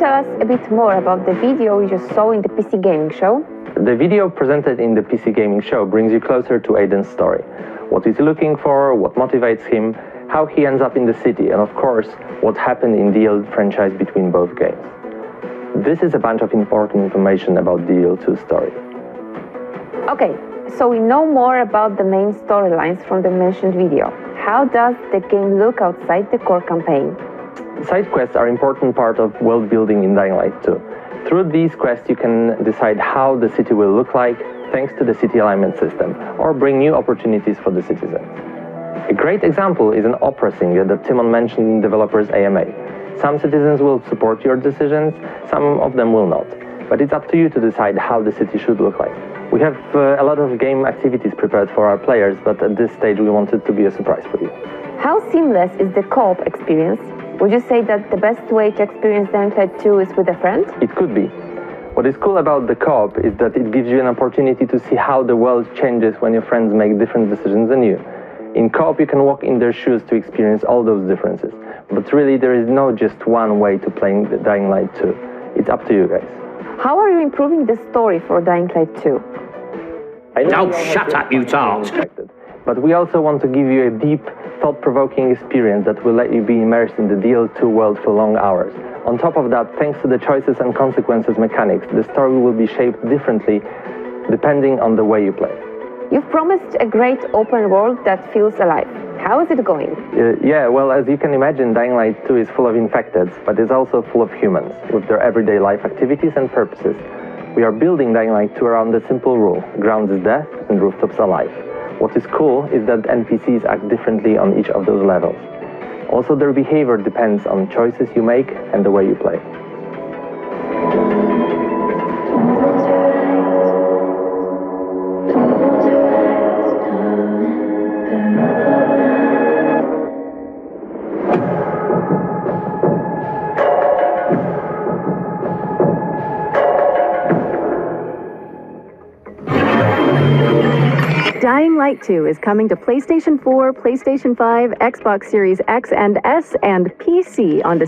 tell us a bit more about the video you just saw in the PC Gaming Show? The video presented in the PC Gaming Show brings you closer to Aiden's story. What he's looking for, what motivates him, how he ends up in the city, and of course, what happened in the EEL franchise between both games. This is a bunch of important information about the EEL 2 story. Okay, so we know more about the main storylines from the mentioned video. How does the game look outside the core campaign? Side quests are an important part of world building in Dying Light 2. Through these quests you can decide how the city will look like thanks to the city alignment system, or bring new opportunities for the citizens. A great example is an opera singer that Timon mentioned in developers AMA. Some citizens will support your decisions, some of them will not. But it's up to you to decide how the city should look like. We have a lot of game activities prepared for our players, but at this stage we want it to be a surprise for you. How seamless is the co-op experience? Would you say that the best way to experience Dying Light 2 is with a friend? It could be. What is cool about the co-op is that it gives you an opportunity to see how the world changes when your friends make different decisions than you. In co-op you can walk in their shoes to experience all those differences. But really there is no just one way to play the Dying Light 2. It's up to you guys. How are you improving the story for Dying Light 2? Oh, shut up, you tart! But we also want to give you a deep, thought-provoking experience that will let you be immersed in the EEL 2 world for long hours. On top of that, thanks to the choices and consequences mechanics, the story will be shaped differently depending on the way you play. You've promised a great open world that feels alive. How is it going? Yeah, well, as you can imagine, Dying Light 2 is full of infecteds, but it's also full of humans, with their everyday life activities and purposes. We are building Dying Light 2 around the simple rule: ground is death and rooftops alive. What is cool is that NPCs act differently on each of those levels. Also, their behavior depends on choices you make and the way you play. Dying Light 2 is coming to PlayStation 4, PlayStation 5, Xbox Series X and S, and PC on